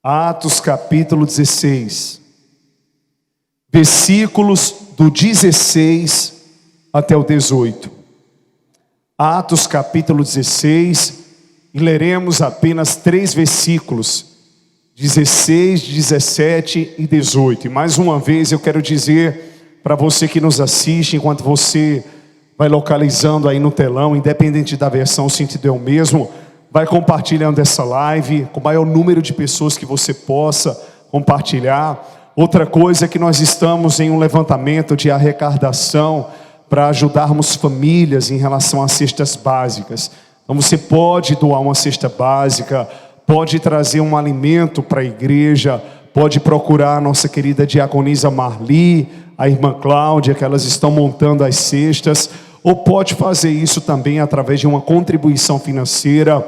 Atos capítulo 16, versículos do 16 até o 18. Atos capítulo 16, e leremos apenas 3 versículos, 16, 17 e 18. E mais uma vez eu quero dizer para você que nos assiste, enquanto você vai localizando aí no telão, independente da versão, o sentido é o mesmo, vai compartilhando essa live com o maior número de pessoas que você possa compartilhar. Outra coisa é que nós estamos em um levantamento de arrecadação para ajudarmos famílias em relação às cestas básicas. Então você pode doar uma cesta básica, pode trazer um alimento para a igreja, pode procurar a nossa querida diaconisa Marli, a irmã Cláudia, que elas estão montando as cestas, ou pode fazer isso também através de uma contribuição financeira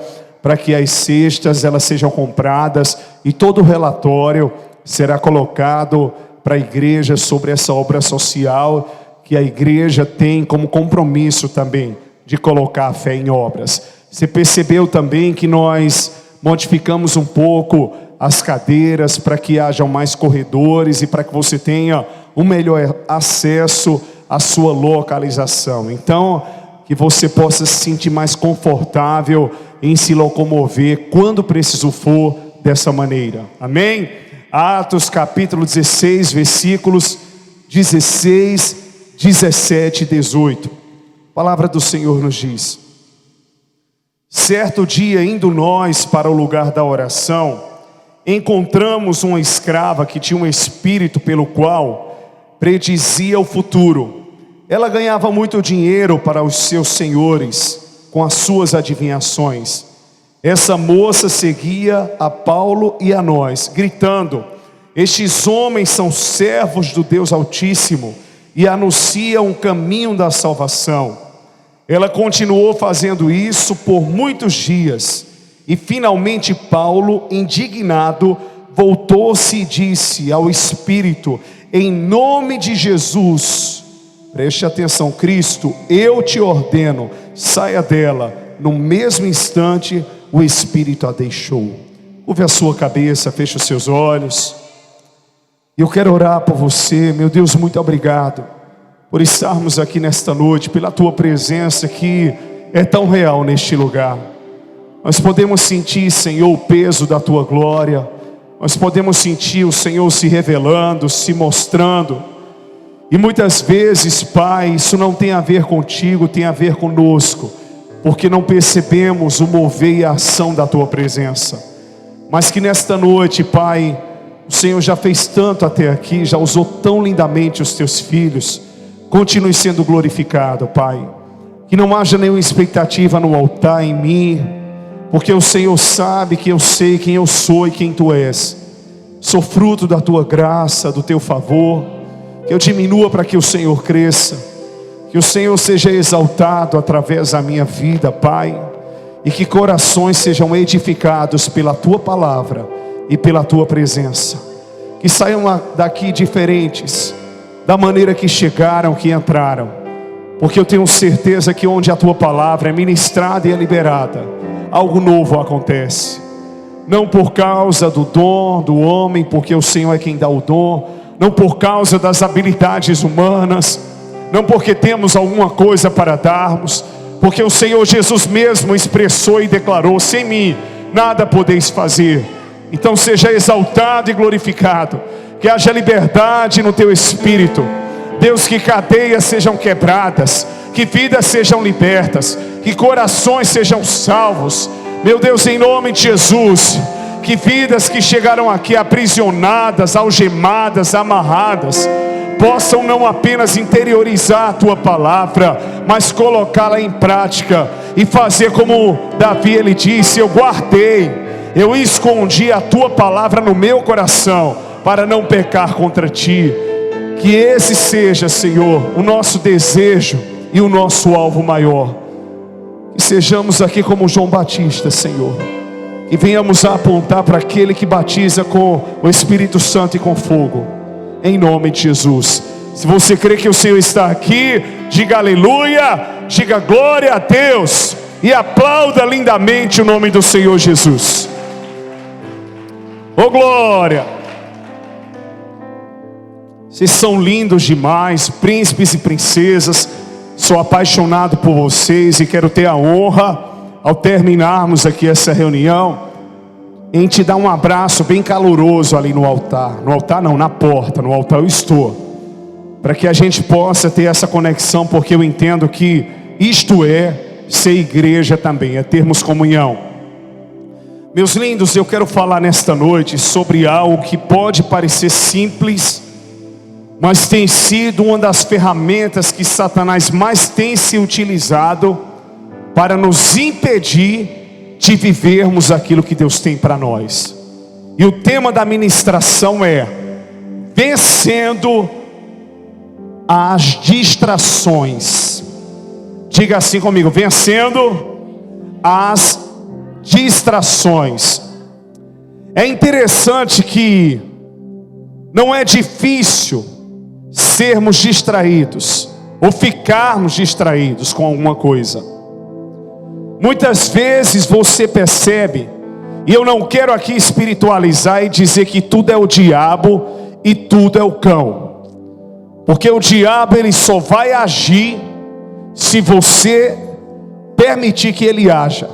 para que as cestas elas sejam compradas e todo o relatório será colocado para a igreja sobre essa obra social que a igreja tem como compromisso também de colocar a fé em obras. Você percebeu também que nós modificamos um pouco as cadeiras para que hajam mais corredores e para que você tenha um melhor acesso à sua localização. Então, que você possa se sentir mais confortável em se locomover quando preciso for dessa maneira. Amém? Atos capítulo 16, versículos 16, 17 e 18. A palavra do Senhor nos diz: certo dia, indo nós para o lugar da oração, encontramos uma escrava que tinha um espírito pelo qual predizia o futuro. Ela ganhava muito dinheiro para os seus senhores com as suas adivinhações. Essa moça seguia a Paulo e a nós, gritando: estes homens são servos do Deus Altíssimo e anunciam o caminho da salvação. Ela continuou fazendo isso por muitos dias, e finalmente Paulo, indignado, voltou-se e disse ao Espírito: em nome de Jesus, preste atenção, Cristo, eu te ordeno, saia dela. No mesmo instante, o Espírito a deixou. Curve a sua cabeça, feche os seus olhos. Eu quero orar por você. Meu Deus, muito obrigado por estarmos aqui nesta noite, pela tua presença que é tão real neste lugar. Nós podemos sentir, Senhor, o peso da tua glória. Nós podemos sentir o Senhor se revelando, se mostrando. E muitas vezes, Pai, isso não tem a ver contigo, tem a ver conosco, porque não percebemos o mover e a ação da tua presença. Mas que nesta noite, Pai, o Senhor já fez tanto até aqui, já usou tão lindamente os teus filhos. Continue sendo glorificado, Pai. Que não haja nenhuma expectativa no altar em mim, porque o Senhor sabe que eu sei quem eu sou e quem tu és. Sou fruto da tua graça, do teu favor. Que eu diminua para que o Senhor cresça. Que o Senhor seja exaltado através da minha vida, Pai. E que corações sejam edificados pela tua palavra e pela tua presença. Que saiam daqui diferentes da maneira que chegaram, que entraram. Porque eu tenho certeza que onde a tua palavra é ministrada e é liberada, algo novo acontece. Não por causa do dom do homem, porque o Senhor é quem dá o dom. Não por causa das habilidades humanas. Não porque temos alguma coisa para darmos. Porque o Senhor Jesus mesmo expressou e declarou: sem mim nada podeis fazer. Então seja exaltado e glorificado. Que haja liberdade no teu espírito. Deus, que cadeias sejam quebradas, que vidas sejam libertas, que corações sejam salvos. Meu Deus, em nome de Jesus, que vidas que chegaram aqui aprisionadas, algemadas, amarradas, possam não apenas interiorizar a tua palavra, mas colocá-la em prática e fazer como Davi, ele disse: eu guardei, eu escondi a tua palavra no meu coração para não pecar contra ti. Que esse seja, Senhor, o nosso desejo e o nosso alvo maior. Que sejamos aqui como João Batista, Senhor, e venhamos a apontar para aquele que batiza com o Espírito Santo e com fogo, em nome de Jesus. Se você crê que o Senhor está aqui, diga aleluia, diga glória a Deus e aplauda lindamente o nome do Senhor Jesus. Ô glória! Vocês são lindos demais, príncipes e princesas. Sou apaixonado por vocês e quero ter a honra, ao terminarmos aqui essa reunião, em te dar um abraço bem caloroso ali no altar. No altar não, na porta. No altar eu estou, para que a gente possa ter essa conexão, porque eu entendo que isto é ser igreja também, é termos comunhão. Meus lindos, eu quero falar nesta noite sobre algo que pode parecer simples, mas tem sido uma das ferramentas que Satanás mais tem se utilizado para nos impedir de vivermos aquilo que Deus tem para nós. E o tema da ministração é vencendo as distrações. Diga assim comigo: vencendo as distrações. É interessante que não é difícil sermos distraídos ou ficarmos distraídos com alguma coisa. Muitas vezes você percebe, e eu não quero aqui espiritualizar e dizer que tudo é o diabo e tudo é o cão, porque o diabo ele só vai agir se você permitir que ele haja.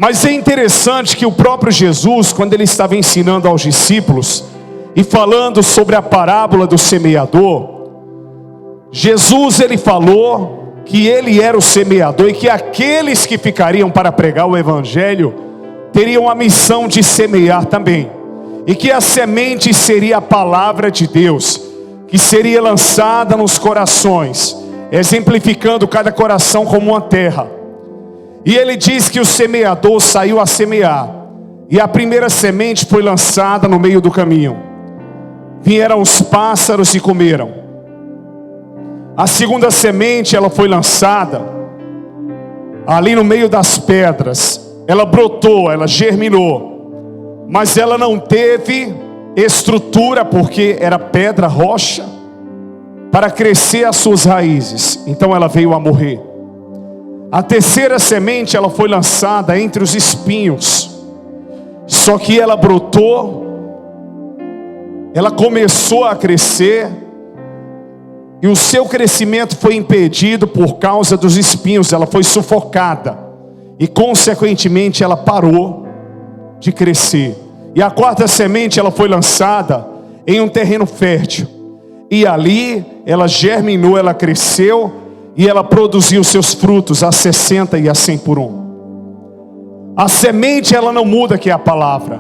Mas é interessante que o próprio Jesus, quando ele estava ensinando aos discípulos e falando sobre a parábola do semeador, Jesus ele falou que ele era o semeador e que aqueles que ficariam para pregar o evangelho teriam a missão de semear também, e que a semente seria a palavra de Deus, que seria lançada nos corações, exemplificando cada coração como uma terra. E ele diz que o semeador saiu a semear, e a primeira semente foi lançada no meio do caminho. Vieram os pássaros e comeram. A segunda semente, ela foi lançada ali no meio das pedras. Ela brotou, ela germinou, mas ela não teve estrutura, porque era pedra, rocha, para crescer as suas raízes. Então ela veio a morrer. A terceira semente, ela foi lançada entre os espinhos. Só que ela brotou, ela começou a crescer, e o seu crescimento foi impedido por causa dos espinhos. Ela foi sufocada, e consequentemente ela parou de crescer. E a quarta semente, ela foi lançada em um terreno fértil, e ali ela germinou, ela cresceu, e ela produziu seus frutos a 60 e a 100 por um. A semente ela não muda, que é a palavra.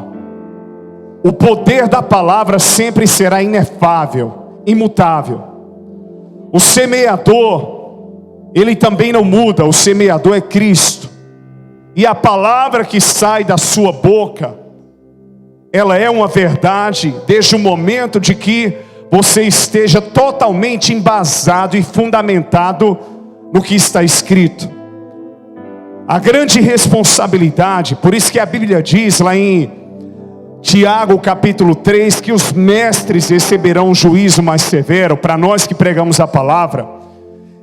O poder da palavra sempre será inefável, imutável. O semeador, ele também não muda. O semeador é Cristo. E a palavra que sai da sua boca, ela é uma verdade desde o momento de que você esteja totalmente embasado e fundamentado no que está escrito. A grande responsabilidade, por isso que a Bíblia diz lá em Tiago capítulo 3, que os mestres receberão um juízo mais severo. Para nós que pregamos a palavra,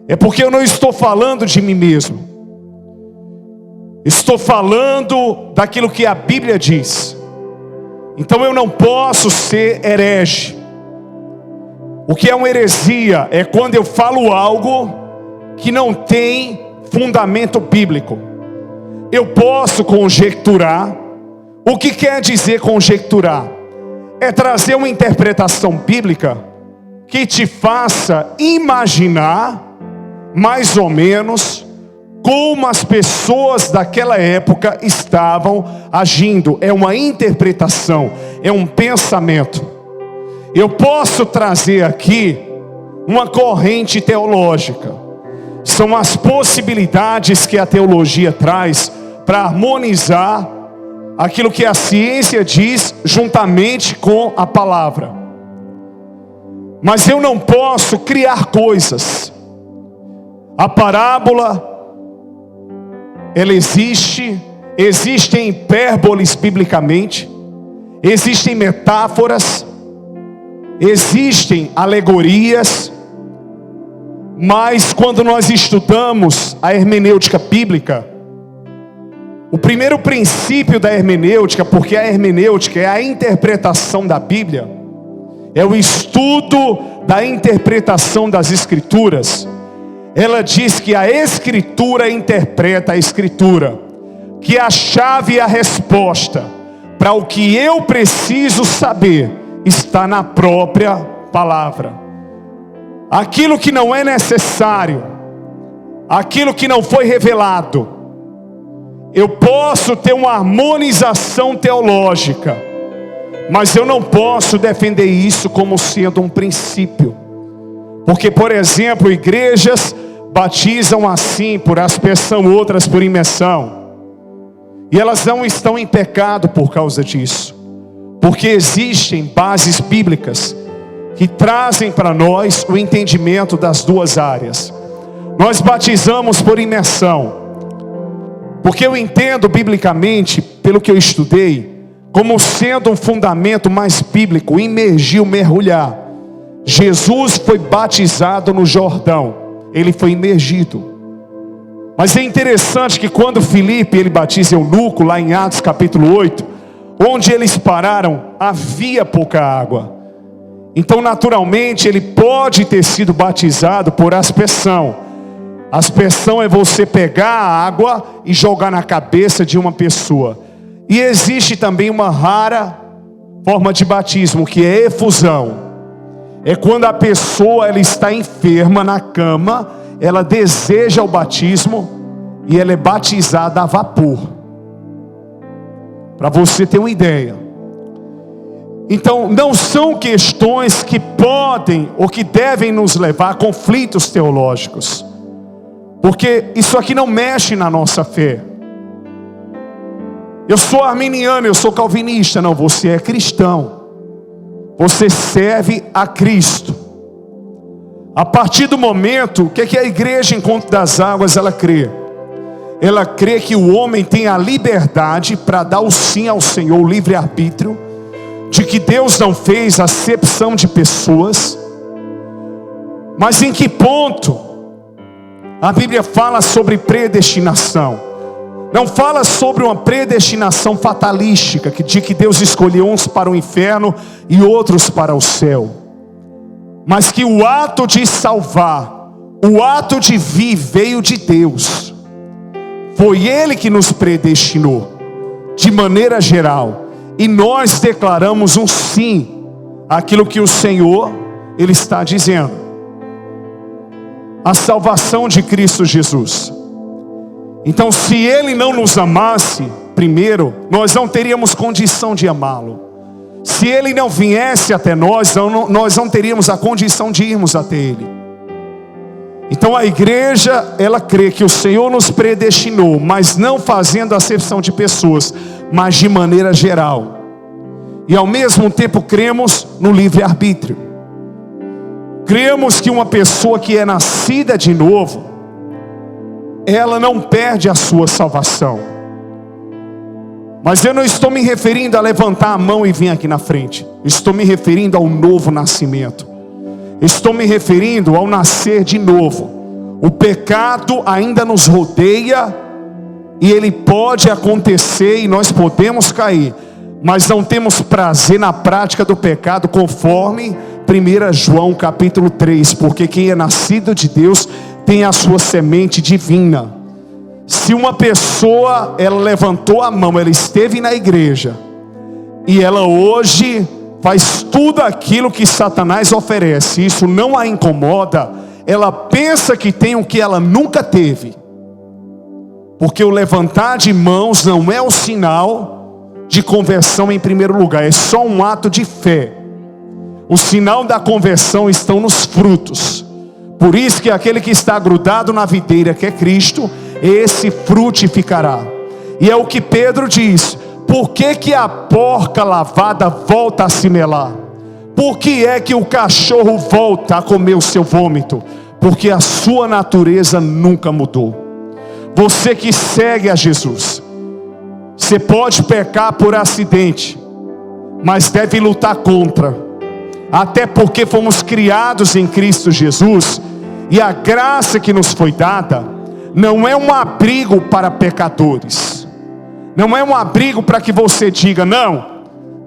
é porque eu não estou falando de mim mesmo, estou falando daquilo que a Bíblia diz. Então eu não posso ser herege. O que é uma heresia? É quando eu falo algo que não tem fundamento bíblico. Eu posso conjecturar. O que quer dizer conjecturar? É trazer uma interpretação bíblica que te faça imaginar mais ou menos como as pessoas daquela época estavam agindo. É uma interpretação, é um pensamento. Eu posso trazer aqui uma corrente teológica. São as possibilidades que a teologia traz para harmonizar aquilo que a ciência diz juntamente com a palavra. Mas eu não posso criar coisas. A parábola, ela existe, existem hipérboles biblicamente, existem metáforas, existem alegorias, mas quando nós estudamos a hermenêutica bíblica, O primeiro princípio da hermenêutica, porque a hermenêutica é a interpretação da Bíblia, é o estudo da interpretação das Escrituras. Ela diz que a Escritura interpreta a Escritura, que a chave e a resposta para o que eu preciso saber está na própria palavra. Aquilo que não é necessário, aquilo que não foi revelado, eu posso ter uma harmonização teológica, mas eu não posso defender isso como sendo um princípio. Porque, por exemplo, igrejas batizam assim por aspersão, outras por imersão. E elas não estão em pecado por causa disso. Porque existem bases bíblicas que trazem para nós o entendimento das duas áreas. Nós batizamos por imersão, porque eu entendo biblicamente, pelo que eu estudei, como sendo um fundamento mais bíblico, imergir, mergulhar. Jesus foi batizado no Jordão, ele foi imergido. Mas é interessante que quando Filipe ele batiza eunuco, lá em Atos capítulo 8, onde eles pararam, havia pouca água. Então naturalmente ele pode ter sido batizado por aspersão. Aspersão é você pegar a água e jogar na cabeça de uma pessoa. E existe também uma rara forma de batismo, que é efusão. É quando a pessoa ela está enferma na cama, ela deseja o batismo e ela é batizada a vapor. Para você ter uma ideia. Então não são questões que podem ou que devem nos levar a conflitos teológicos. Porque isso aqui não mexe na nossa fé. Eu sou arminiano, eu sou calvinista. Não, você é cristão. Você serve a Cristo. A partir do momento, o que é que a igreja Encontro das Águas ela crê? Ela crê que o homem tem a liberdade para dar o sim ao Senhor, o livre-arbítrio, de que Deus não fez acepção de pessoas. Mas em que ponto a Bíblia fala sobre predestinação? Não fala sobre uma predestinação fatalística, de que Deus escolheu uns para o inferno e outros para o céu. Mas que o ato de salvar, o ato de vir veio de Deus. Foi Ele que nos predestinou, de maneira geral. E nós declaramos um sim àquilo que o Senhor, Ele está dizendo. A salvação de Cristo Jesus. Então se Ele não nos amasse, primeiro, nós não teríamos condição de amá-lo. Se Ele não viesse até nós, nós não teríamos a condição de irmos até Ele. Então a igreja, ela crê que o Senhor nos predestinou, mas não fazendo acepção de pessoas, mas de maneira geral. E ao mesmo tempo cremos no livre-arbítrio. Cremos que uma pessoa que é nascida de novo, ela não perde a sua salvação. Mas eu não estou me referindo a levantar a mão e vir aqui na frente. Estou me referindo ao novo nascimento. Estou me referindo ao nascer de novo. O pecado ainda nos rodeia e ele pode acontecer e nós podemos cair. Mas não temos prazer na prática do pecado, conforme 1 João capítulo 3. Porque quem é nascido de Deus tem a sua semente divina. Se uma pessoa, ela levantou a mão, ela esteve na igreja, e ela hoje faz tudo aquilo que Satanás oferece, isso não a incomoda, ela pensa que tem o que ela nunca teve. Porque o levantar de mãos não é o sinal de conversão em primeiro lugar, é só um ato de fé. O sinal da conversão estão nos frutos. Por isso que aquele que está grudado na videira, que é Cristo, esse frutificará. E é o que Pedro diz: por que a porca lavada volta a se melar? Por que é que o cachorro volta a comer o seu vômito? Porque a sua natureza nunca mudou. Você que segue a Jesus, você pode pecar por acidente, mas deve lutar contra. Até porque fomos criados em Cristo Jesus, e a graça que nos foi dada não é um abrigo para pecadores. Não é um abrigo para que você diga, não,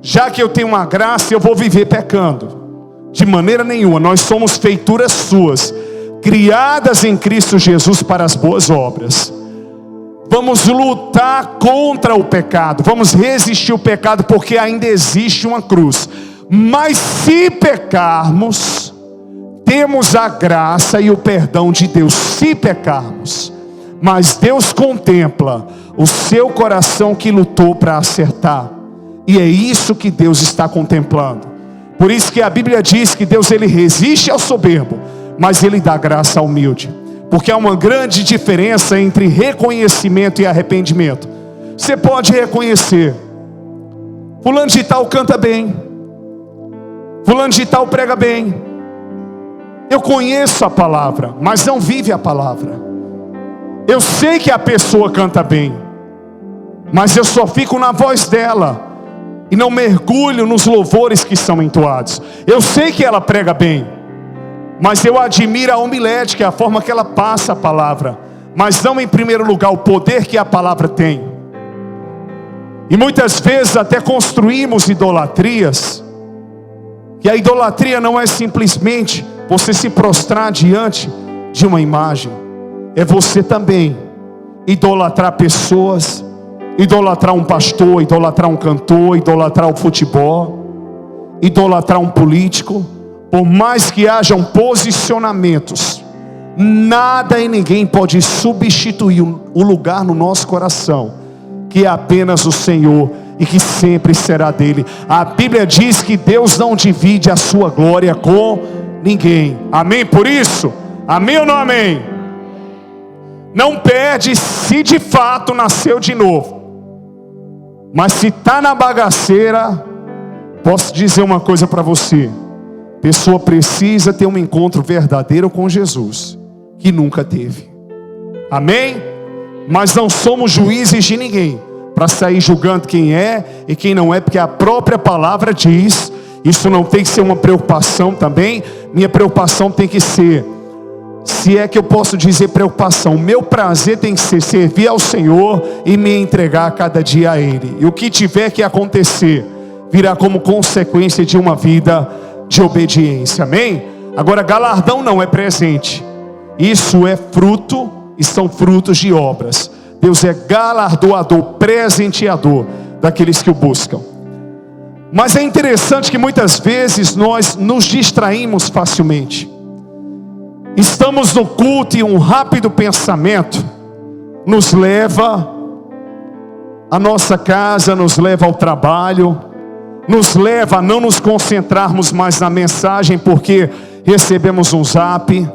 já que eu tenho uma graça, eu vou viver pecando. De maneira nenhuma. Nós somos feituras suas, criadas em Cristo Jesus para as boas obras. Vamos lutar contra o pecado, vamos resistir ao pecado, porque ainda existe uma cruz. Mas se pecarmos, temos a graça e o perdão de Deus. Se pecarmos, mas Deus contempla o seu coração que lutou para acertar, e é isso que Deus está contemplando. Por isso que a Bíblia diz que Deus, ele resiste ao soberbo, mas ele dá graça ao humilde. Porque há uma grande diferença entre reconhecimento e arrependimento. Você pode reconhecer, fulano de tal canta bem, fulano de tal prega bem, eu conheço a palavra, mas não vive a palavra. Eu sei que a pessoa canta bem, mas eu só fico na voz dela e não mergulho nos louvores que são entoados. Eu sei que ela prega bem, mas eu admiro a homilete, que é a forma que ela passa a palavra, mas não em primeiro lugar o poder que a palavra tem. E muitas vezes até construímos idolatrias, que a idolatria não é simplesmente você se prostrar diante de uma imagem, é você também idolatrar pessoas, idolatrar um pastor, idolatrar um cantor, idolatrar o futebol, idolatrar um político. Por mais que hajam posicionamentos, nada e ninguém pode substituir o lugar no nosso coração, que é apenas o Senhor e que sempre será dele. A Bíblia diz que Deus não divide a sua glória com ninguém. Amém por isso? Amém ou não amém? Não perde se de fato nasceu de novo. Mas se está na bagaceira, posso dizer uma coisa para você: a pessoa precisa ter um encontro verdadeiro com Jesus, que nunca teve. Amém? Mas não somos juízes de ninguém, para sair julgando quem é e quem não é, porque a própria palavra diz. Isso não tem que ser uma preocupação também. Minha preocupação tem que ser, se é que eu posso dizer preocupação, meu prazer tem que ser servir ao Senhor e me entregar a cada dia a Ele. E o que tiver que acontecer virá como consequência de uma vida de obediência. Amém? Agora, galardão não é presente. Isso é fruto, e são frutos de obras. Deus é galardoador, presenteador daqueles que o buscam. Mas é interessante que muitas vezes nós nos distraímos facilmente. Estamos no culto e um rápido pensamento nos leva à nossa casa, nos leva ao trabalho, nos leva a não nos concentrarmos mais na mensagem porque recebemos um zap,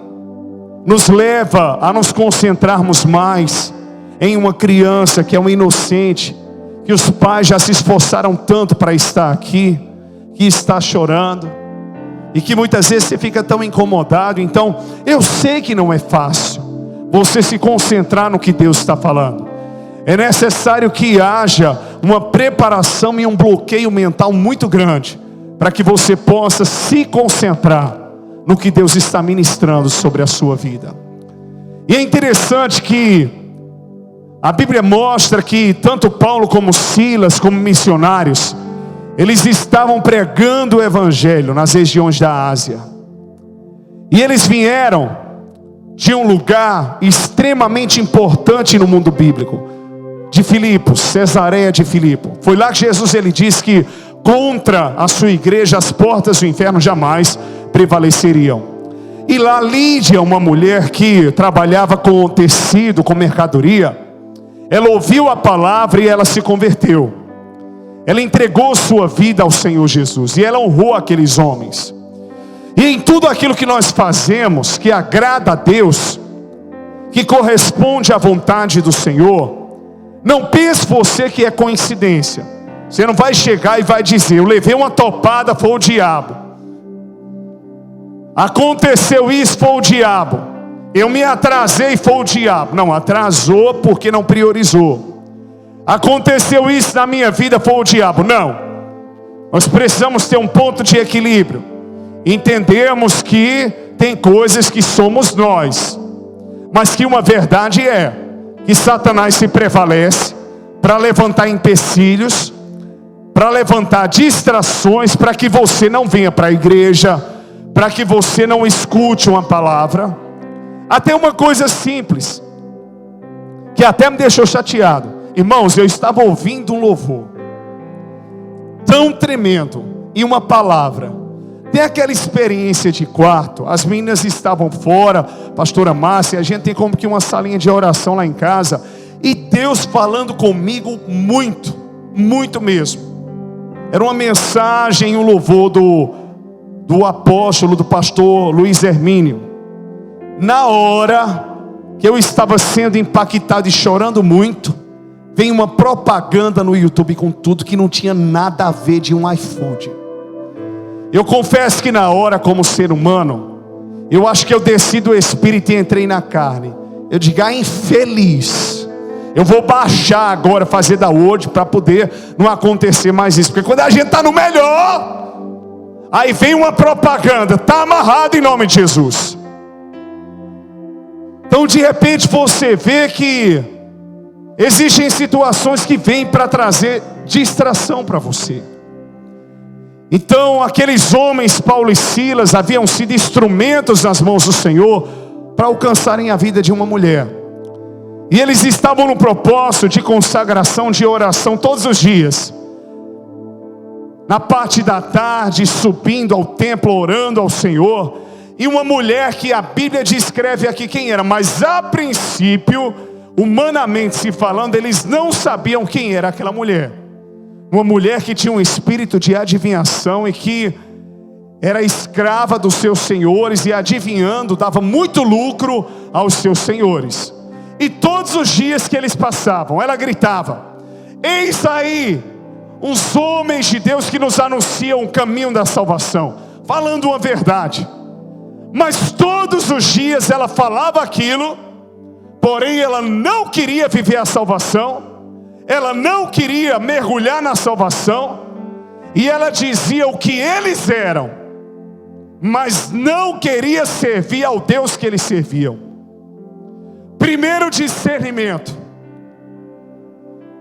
nos leva a nos concentrarmos mais em uma criança que é um inocente, que os pais já se esforçaram tanto para estar aqui, que está chorando, e que muitas vezes você fica tão incomodado. Então, eu sei que não é fácil você se concentrar no que Deus está falando. É necessário que haja uma preparação e um bloqueio mental muito grande, para que você possa se concentrar no que Deus está ministrando sobre a sua vida. E é interessante que a Bíblia mostra que tanto Paulo como Silas, como missionários, eles estavam pregando o Evangelho nas regiões da Ásia. E eles vieram de um lugar extremamente importante no mundo bíblico, de Filipos, Cesareia de Filipe. Foi lá que Jesus ele disse que contra a sua igreja as portas do inferno jamais prevaleceriam. E lá Lídia, uma mulher que trabalhava com tecido, com mercadoria, ela ouviu a palavra e ela se converteu. Ela entregou sua vida ao Senhor Jesus e ela honrou aqueles homens. E em tudo aquilo que nós fazemos, que agrada a Deus, que corresponde à vontade do Senhor, não pense você que é coincidência. Você não vai chegar e vai dizer: eu levei uma topada, foi o diabo. Aconteceu isso, foi o diabo. Eu me atrasei, foi o diabo. Não, atrasou porque não priorizou. Aconteceu isso na minha vida, foi o diabo. Não. Nós precisamos ter um ponto de equilíbrio. Entendemos que tem coisas que somos nós, mas que uma verdade é que Satanás se prevalece para levantar empecilhos, para levantar distrações, para que você não venha para a igreja, para que você não escute uma palavra. Até uma coisa simples, que até me deixou chateado. Irmãos, eu estava ouvindo um louvor tão tremendo, e uma palavra. Tem aquela experiência de quarto, as meninas estavam fora, pastora Márcia, a gente tem como que uma salinha de oração lá em casa, e Deus falando comigo muito, muito mesmo. Era uma mensagem, um louvor do apóstolo, do pastor Luiz Hermínio. Na hora que eu estava sendo impactado e chorando muito, vem uma propaganda no YouTube com tudo que não tinha nada a ver de um iPhone. Eu confesso que na hora, como ser humano, eu acho que eu desci do espírito e entrei na carne. Eu digo, infeliz, eu vou baixar agora, fazer download para poder não acontecer mais isso. Porque quando a gente está no melhor, aí vem uma propaganda, está amarrado em nome de Jesus. Então de repente você vê que existem situações que vêm para trazer distração para você. Então aqueles homens, Paulo e Silas, haviam sido instrumentos nas mãos do Senhor para alcançarem a vida de uma mulher. E eles estavam no propósito de consagração, de oração todos os dias. Na parte da tarde, subindo ao templo, orando ao Senhor. E uma mulher que a Bíblia descreve aqui quem era, mas a princípio, humanamente se falando, eles não sabiam quem era aquela mulher. Uma mulher que tinha um espírito de adivinhação e que era escrava dos seus senhores, e adivinhando dava muito lucro aos seus senhores. E todos os dias que eles passavam, ela gritava: eis aí os homens de Deus que nos anunciam o caminho da salvação, falando uma verdade. Mas todos os dias ela falava aquilo, porém ela não queria viver a salvação, ela não queria mergulhar na salvação, e ela dizia o que eles eram, mas não queria servir ao Deus que eles serviam. Primeiro discernimento.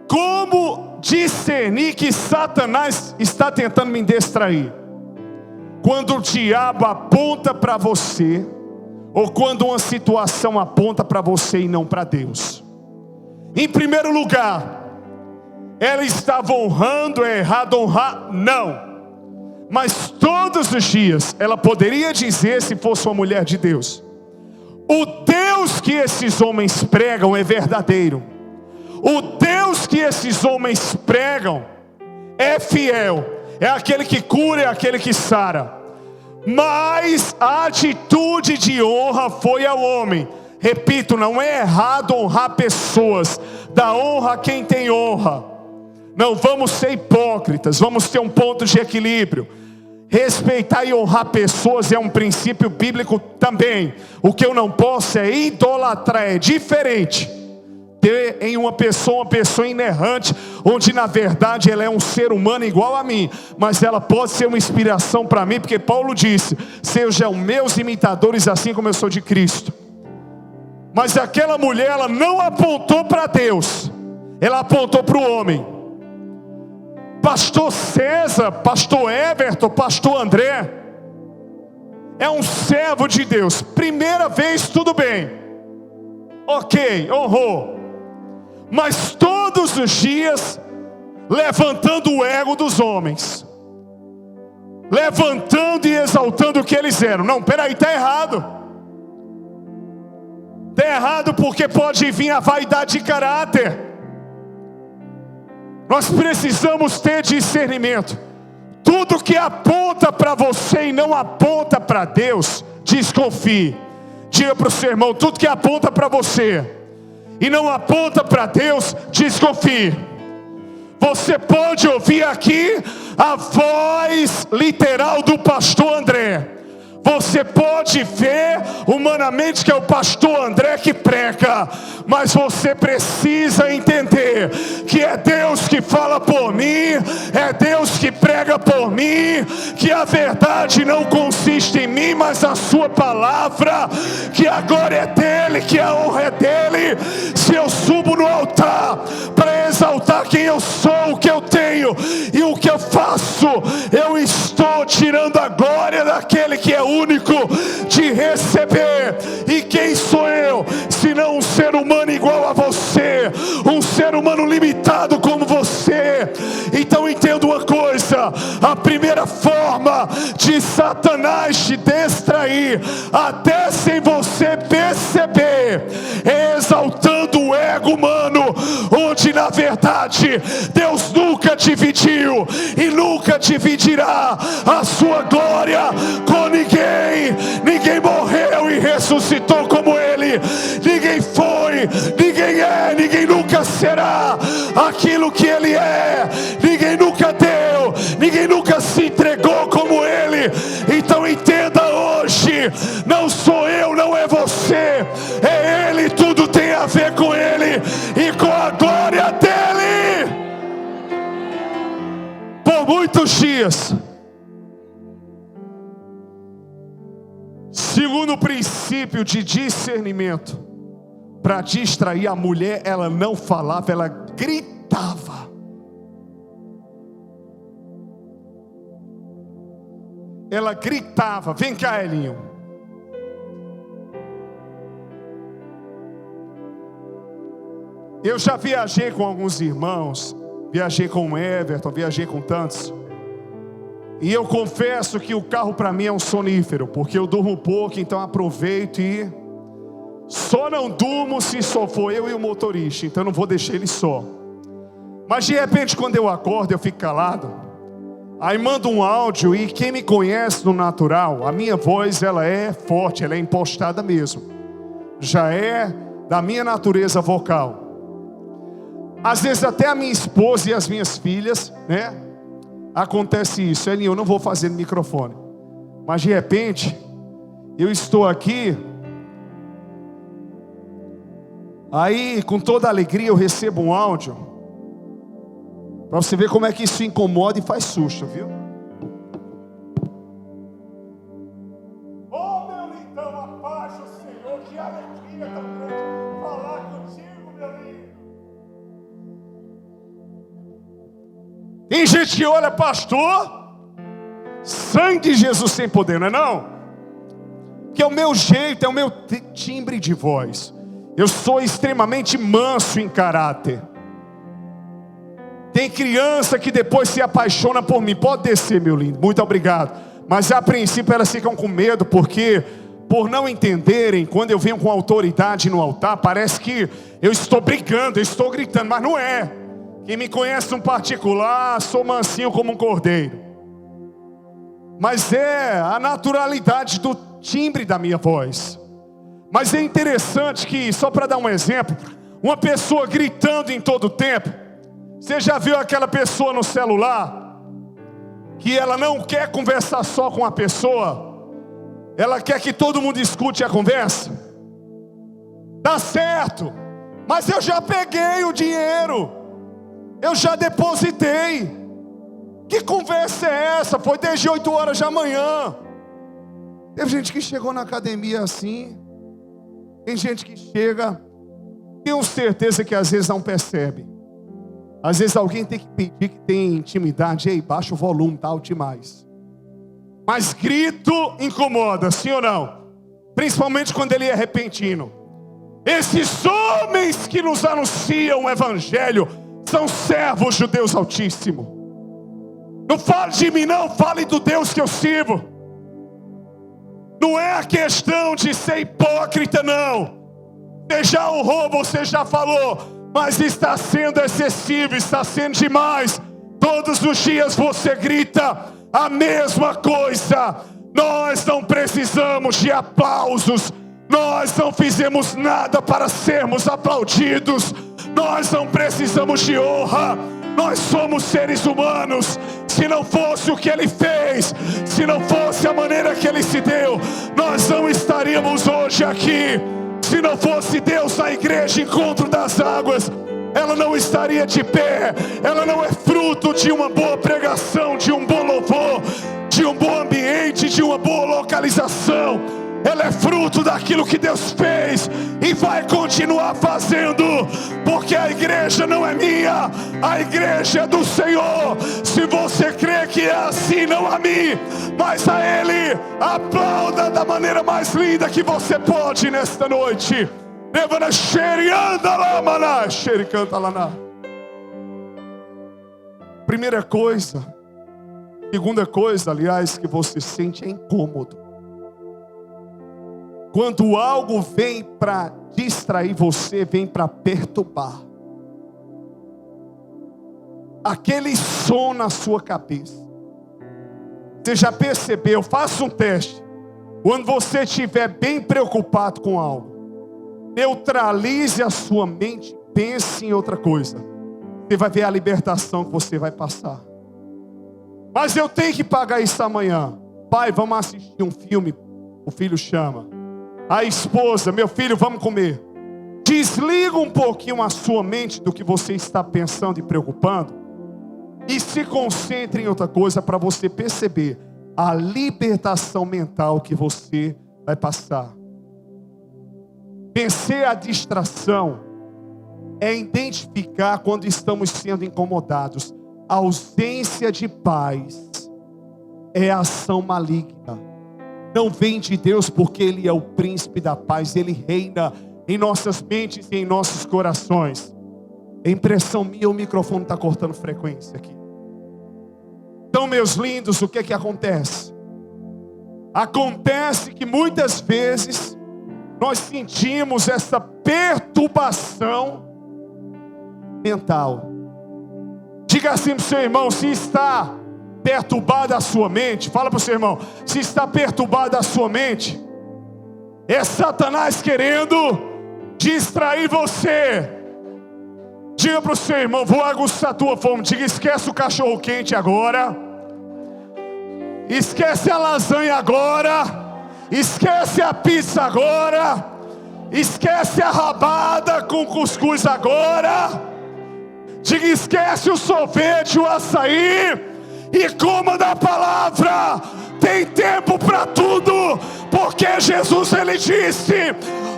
Como discernir que Satanás está tentando me distrair? Quando o diabo aponta para você, ou quando uma situação aponta para você e não para Deus. Em primeiro lugar, ela estava honrando, é errado honrar? Não. Mas todos os dias ela poderia dizer, se fosse uma mulher de Deus: o Deus que esses homens pregam é verdadeiro. O Deus que esses homens pregam é fiel. É aquele que cura, é aquele que sara. Mas a atitude de honra foi ao homem. Repito, não é errado honrar pessoas. Dá honra a quem tem honra. Não vamos ser hipócritas, vamos ter um ponto de equilíbrio. Respeitar e honrar pessoas é um princípio bíblico também. O que eu não posso é idolatrar, é diferente. Ter em uma pessoa inerrante, onde na verdade ela é um ser humano igual a mim, mas ela pode ser uma inspiração para mim, porque Paulo disse: sejam meus imitadores assim como eu sou de Cristo. Mas aquela mulher, ela não apontou para Deus, ela apontou para o homem. Pastor César, pastor Everton, pastor André é um servo de Deus. Primeira vez tudo bem, ok, honrou. Mas todos os dias levantando o ego dos homens, levantando e exaltando o que eles eram. Não, peraí, está errado. Está errado porque pode vir a vaidade de caráter. Nós precisamos ter discernimento. Tudo que aponta para você e não aponta para Deus, desconfie. Diga para o seu irmão: tudo que aponta para você e não aponta para Deus, desconfie. Você pode ouvir aqui a voz literal do pastor André. Você pode ver humanamente que é o pastor André que prega, mas você precisa entender que é Deus que fala por mim, é Deus que prega por mim, que a verdade não consiste em mim, mas a sua palavra, que a glória é dele, que a honra é dele. Se eu subo no altar para exaltar quem eu sou, o que eu tenho e o que eu faço, eu estou tirando a glória daquele que é único de receber. E quem sou eu, senão um ser humano igual a você, um ser humano limitado como você? Então entenda uma coisa: a primeira forma de Satanás te distrair, até sem você perceber, é exaltando o ego humano, onde na verdade Deus nunca dividiu e nunca dividirá a sua glória com ninguém. Ninguém morreu e ressuscitou como ele, ninguém foi, ninguém é, ninguém nunca será aquilo que ele é, ninguém nunca deu, ninguém nunca se entregou como ele. Então entenda hoje, não sou eu, não é você, é ele, tudo tem a ver com ele e com a glória dele. Por muitos dias, segundo o princípio de discernimento, para distrair a mulher, ela não falava, ela gritava. Ela gritava. Vem cá, Elinho. Eu já viajei com alguns irmãos, viajei com o Everton, viajei com tantos. E eu confesso que o carro para mim é um sonífero, porque eu durmo pouco, então aproveito e só não durmo se só for eu e o motorista, então não vou deixar ele só. Mas de repente quando eu acordo eu fico calado, aí mando um áudio, e quem me conhece no natural, a minha voz ela é forte, ela é impostada mesmo, já é da minha natureza vocal. Às vezes até a minha esposa e as minhas filhas, né, acontece isso. Elinho, eu não vou fazer no microfone, mas de repente eu estou aqui, aí com toda alegria eu recebo um áudio, para você ver como é que isso incomoda e faz susto, viu? Oh, meu lindão, a paz do Senhor, que alegria tão grande falar contigo, meu lindo. Tem gente que olha, pastor, sangue de Jesus sem poder, não é não? Que é o meu jeito, é o meu timbre de voz. Eu sou extremamente manso em caráter. Tem criança que depois se apaixona por mim. Pode descer, meu lindo, muito obrigado. Mas a princípio elas ficam com medo, porque por não entenderem, quando eu venho com autoridade no altar, parece que eu estou brigando, eu estou gritando, mas não é. Quem me conhece no particular, sou mansinho como um cordeiro. Mas é a naturalidade do timbre da minha voz. Mas é interessante que, só para dar um exemplo, uma pessoa gritando em todo o tempo. Você já viu aquela pessoa no celular, que ela não quer conversar só com a pessoa, ela quer que todo mundo escute a conversa? Dá certo, mas eu já peguei o dinheiro, eu já depositei. Que conversa é essa? Foi desde 8 horas da manhã. Teve gente que chegou na academia assim. Tem gente que chega, tenho certeza que às vezes não percebe. Às vezes alguém tem que pedir que tem intimidade. Ei, baixa o volume, tá alto demais. Mas grito incomoda, sim ou não? Principalmente quando ele é repentino. Esses homens que nos anunciam o evangelho são servos do Deus Altíssimo. Não fale de mim não, fale do Deus que eu sirvo. Não é a questão de ser hipócrita não. Você já honrou, você já falou, mas está sendo excessivo, está sendo demais. Todos os dias você grita a mesma coisa. Nós não precisamos de aplausos. Nós não fizemos nada para sermos aplaudidos. Nós não precisamos de honra. Nós somos seres humanos. Se não fosse o que Ele fez, se não fosse a maneira que Ele se deu, aconteceu. Nós não estaríamos hoje aqui se não fosse Deus na igreja Encontro das Águas. Ela não estaria de pé. Ela não é fruto de uma boa pregação, de um bom louvor, de um bom ambiente, de uma boa localização. Ela é fruto daquilo que Deus fez e vai continuar fazendo, porque a igreja não é minha, a igreja é do Senhor. Se você crê que é assim, não a mim, mas a Ele, aplauda da maneira mais linda que você pode nesta noite. Primeira coisa, segunda coisa, aliás, que você sente é incômodo. Quando algo vem para distrair você, vem para perturbar. Aquele som na sua cabeça. Você já percebeu? Faça um teste. Quando você estiver bem preocupado com algo, neutralize a sua mente, pense em outra coisa. Você vai ver a libertação que você vai passar. Mas eu tenho que pagar isso amanhã. Pai, vamos assistir um filme. O filho chama. A esposa, meu filho, vamos comer. Desliga um pouquinho a sua mente do que você está pensando e preocupando, e se concentre em outra coisa para você perceber a libertação mental que você vai passar. Vencer a distração é identificar quando estamos sendo incomodados. A ausência de paz é ação maligna. Não vem de Deus, porque Ele é o príncipe da paz. Ele reina em nossas mentes e em nossos corações. É impressão minha, o microfone está cortando frequência aqui. Então, meus lindos, o que acontece? Acontece que muitas vezes nós sentimos essa perturbação mental. Diga assim para o seu irmão, se está perturbada a sua mente, fala para o seu irmão, se está perturbada a sua mente, é Satanás querendo distrair você. Diga para o seu irmão, vou aguçar a tua fome. Diga, esquece o cachorro quente agora, esquece a lasanha agora, esquece a pizza agora, esquece a rabada com cuscuz agora. Diga, esquece o sorvete, o açaí, e coma da palavra. Tem tempo para tudo, porque Jesus, Ele disse,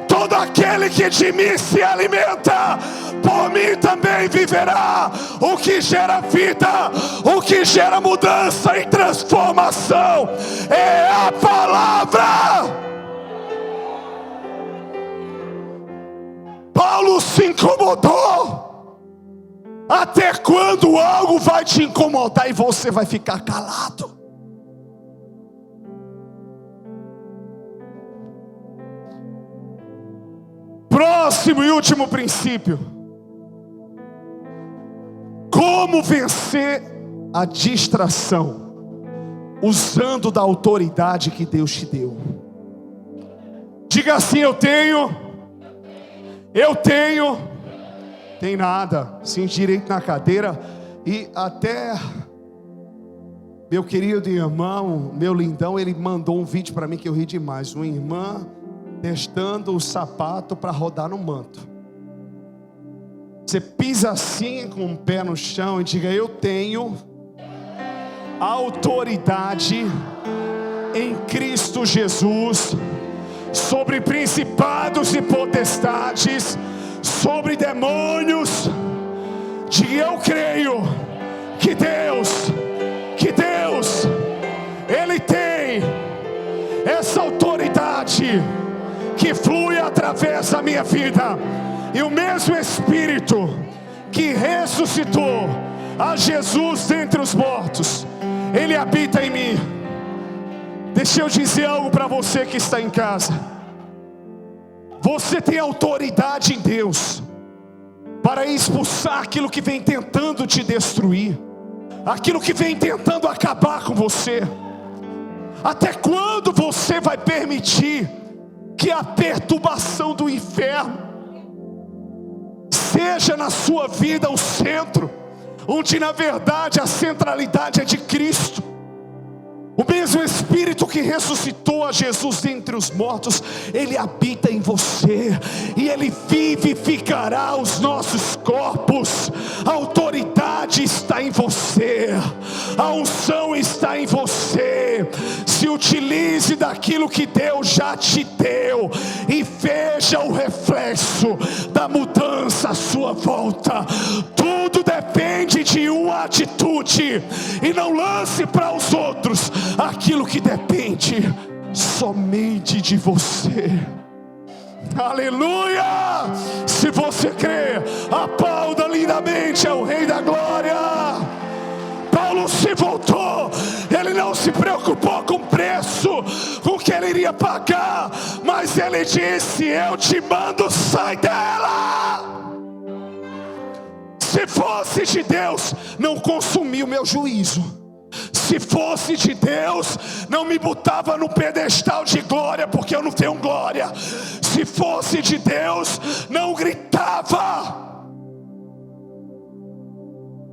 todo aquele que de mim se alimenta, por mim também viverá. O que gera vida, o que gera mudança e transformação é a palavra. Paulo se incomodou. Até quando algo vai te incomodar e você vai ficar calado? Próximo e último princípio. Como vencer a distração? Usando da autoridade que Deus te deu. Diga assim, eu tenho. Tem nada, sim, direito na cadeira. E até meu querido irmão, meu lindão, ele mandou um vídeo para mim que eu ri demais. Uma irmã testando o sapato para rodar no manto. Você pisa assim com o pé no chão e diga, eu tenho autoridade em Cristo Jesus sobre principados e potestades, sobre demônios. Diga, eu creio que Deus, Ele tem essa autoridade que flui através da minha vida. E o mesmo Espírito que ressuscitou a Jesus dentre os mortos, Ele habita em mim. Deixa eu dizer algo para você que está em casa. Você tem autoridade em Deus para expulsar aquilo que vem tentando te destruir, aquilo que vem tentando acabar com você. Até quando você vai permitir que a perturbação do inferno seja na sua vida o centro, onde na verdade a centralidade é de Cristo? O mesmo Espírito que ressuscitou a Jesus dentre os mortos, Ele habita em você, e Ele vivificará os nossos corpos. A autoridade está em você, a unção está em você. Se utilize daquilo que Deus já te deu, e veja o reflexo da mudança à sua volta. Tudo depende de uma atitude, e não lance para os outros aquilo que depende somente de você. Aleluia! Se você crê, aplauda lindamente ao Rei da Glória. Paulo se voltou, ele não se preocupou com o preço, com o que ele iria pagar, mas ele disse: eu te mando, sai dela. Se fosse de Deus, não consumia o meu juízo. Se fosse de Deus, não me botava no pedestal de glória, porque eu não tenho glória. Se fosse de Deus, não gritava.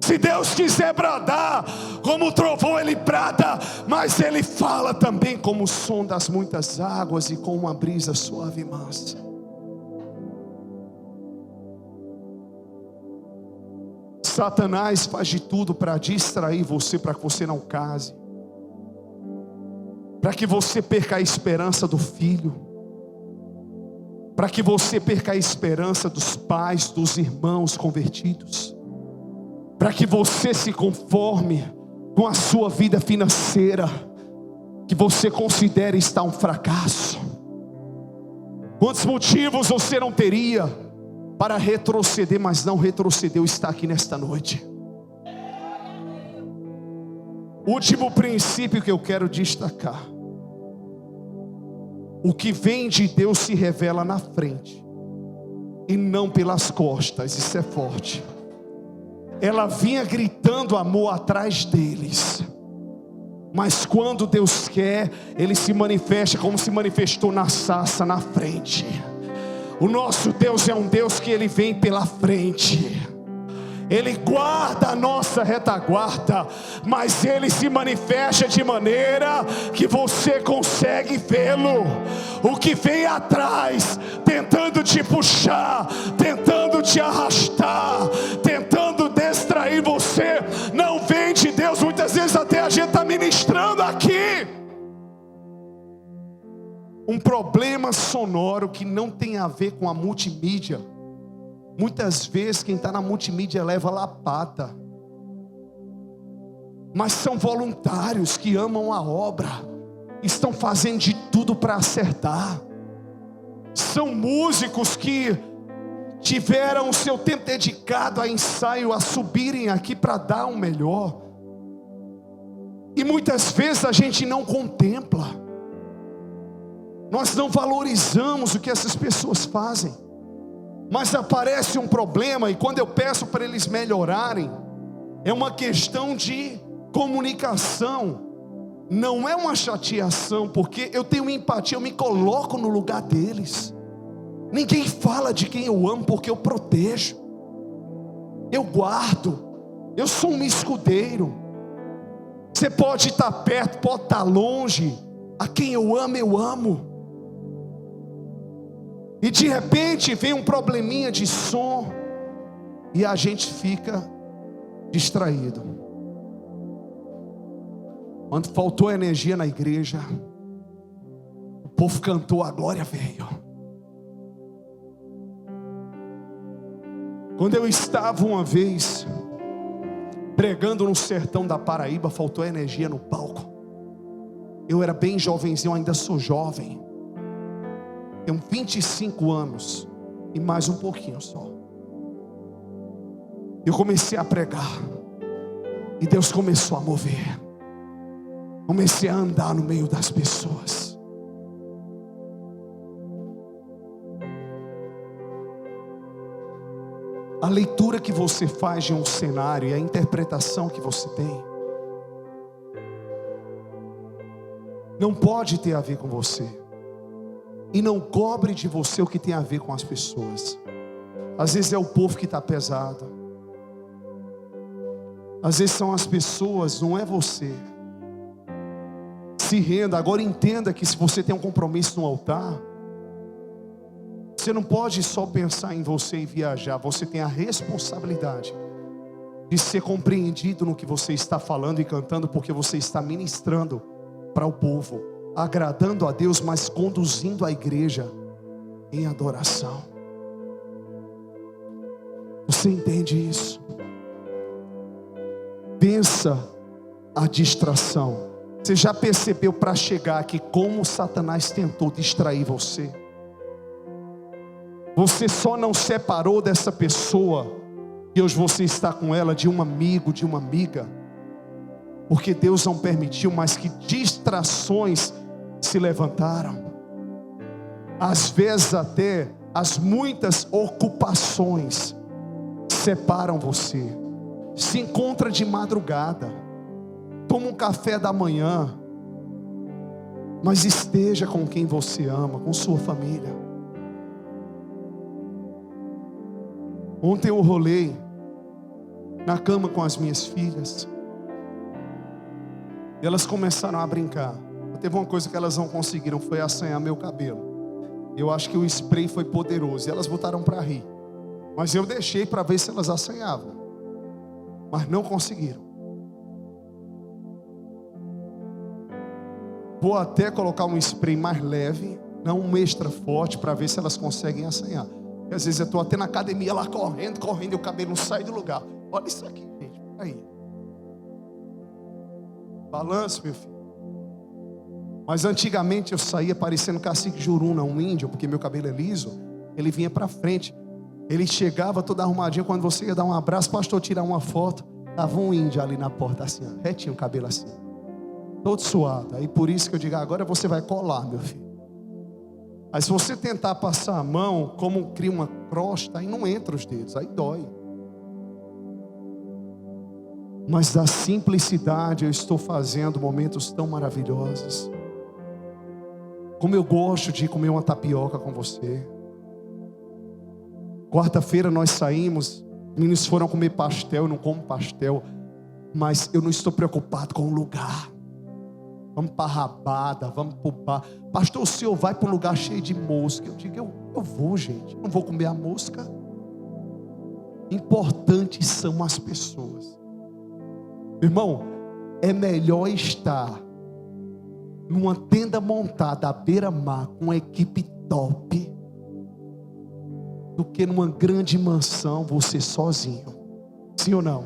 Se Deus quiser bradar, como o trovão ele brada, mas ele fala também como o som das muitas águas e com uma brisa suave e mansa. Satanás faz de tudo para distrair você, para que você não case, para que você perca a esperança do filho, para que você perca a esperança dos pais, dos irmãos convertidos, para que você se conforme com a sua vida financeira, que você considere estar um fracasso. Quantos motivos você não teria para retroceder, mas não retrocedeu, está aqui nesta noite. Último princípio que eu quero destacar: o que vem de Deus se revela na frente e não pelas costas. Isso é forte. Ela vinha gritando amor atrás deles, mas quando Deus quer, Ele se manifesta como se manifestou na sarça na frente. O nosso Deus é um Deus que Ele vem pela frente. Ele guarda a nossa retaguarda, mas Ele se manifesta de maneira que você consegue vê-lo. O que vem atrás, tentando te puxar, tentando te arrastar, tentando distrair você, não vem de Deus. Muitas vezes até a gente está ministrando aqui um problema sonoro que não tem a ver com a multimídia. Muitas vezes quem está na multimídia leva lapada, mas são voluntários que amam a obra, estão fazendo de tudo para acertar. São músicos que tiveram o seu tempo dedicado a ensaio, a subirem aqui para dar o melhor, e muitas vezes a gente não contempla. Nós não valorizamos o que essas pessoas fazem. Mas aparece um problema, e quando eu peço para eles melhorarem, é uma questão de comunicação, não é uma chateação, porque eu tenho empatia, eu me coloco no lugar deles. Ninguém fala de quem eu amo, porque eu protejo, eu guardo, eu sou um escudeiro. Você pode estar perto, pode estar longe, a quem eu amo. E de repente vem um probleminha de som, e a gente fica distraído. Quando faltou energia na igreja, o povo cantou, a glória veio. Quando eu estava uma vez pregando no sertão da Paraíba, faltou energia no palco. Eu era bem jovenzinho, ainda sou jovem, tenho 25 anos e mais um pouquinho só. Eu comecei a pregar, e Deus começou a mover. Comecei a andar no meio das pessoas. A leitura que você faz de um cenário e a interpretação que você tem não pode ter a ver com você. E não cobre de você o que tem a ver com as pessoas. Às vezes é o povo que está pesado, às vezes são as pessoas, não é você. Se renda. Agora entenda que se você tem um compromisso no altar, você não pode só pensar em você e viajar. Você tem a responsabilidade de ser compreendido no que você está falando e cantando, porque você está ministrando para o povo, agradando a Deus, mas conduzindo a igreja em adoração. Você entende isso? Pensa a distração. Você já percebeu para chegar aqui como Satanás tentou distrair você? Você só não separou dessa pessoa, e hoje você está com ela, de um amigo, de uma amiga, porque Deus não permitiu, mas que distrações se levantaram. Às vezes até as muitas ocupações separam você. Se encontra de madrugada, toma um café da manhã, mas esteja com quem você ama, com sua família. Ontem eu rolei na cama com as minhas filhas, e elas começaram a brincar. Teve uma coisa que elas não conseguiram, foi assanhar meu cabelo. Eu acho que o spray foi poderoso, e elas botaram para rir, mas eu deixei para ver se elas assanhavam, mas não conseguiram. Vou até colocar um spray mais leve, não um extra forte, para ver se elas conseguem assanhar. Porque às vezes eu estou até na academia lá correndo, e o cabelo não sai do lugar. Olha isso aqui, gente, aí. Balanço, meu filho. Mas antigamente eu saía parecendo cacique Juruna, um índio, porque meu cabelo é liso. Ele vinha para frente, ele chegava todo arrumadinho. Quando você ia dar um abraço, pastor, tirar uma foto, tava um índio ali na porta assim, ó, retinho, o cabelo assim, todo suado. Aí por isso que eu digo, agora você vai colar, meu filho. Aí se você tentar passar a mão, como cria uma crosta, aí não entra os dedos, aí dói. Mas da simplicidade eu estou fazendo momentos tão maravilhosos. Como eu gosto de comer uma tapioca com você. Quarta-feira nós saímos, os meninos foram comer pastel. Eu não como pastel, mas eu não estou preocupado com o lugar. Vamos para a rabada, vamos para o bar. Pastor, o senhor vai para um lugar cheio de mosca. Eu digo, eu vou, gente, não vou comer a mosca. Importantes são as pessoas. Irmão, é melhor estar numa tenda montada à beira-mar com uma equipe top do que numa grande mansão você sozinho. Sim ou não?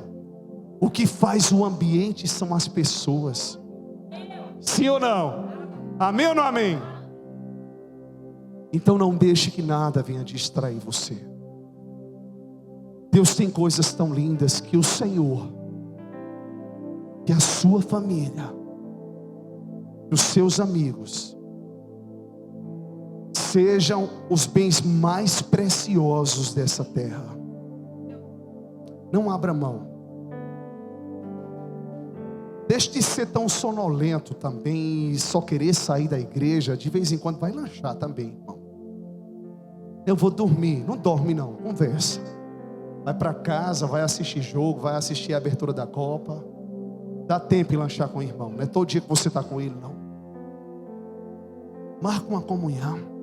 O que faz o ambiente são as pessoas. Sim ou não? Amém ou não amém? Então não deixe que nada venha distrair você. Deus tem coisas tão lindas que o Senhor, que a sua família, os seus amigos sejam os bens mais preciosos dessa terra. Não abra mão. Deixe de ser tão sonolento também e só querer sair da igreja. De vez em quando vai lanchar também, irmão. Eu vou dormir. Não dorme não, conversa. Vai para casa, vai assistir jogo, vai assistir a abertura da Copa. Dá tempo em lanchar com o irmão. Não é todo dia que você está com ele, não. Marca uma comunhão.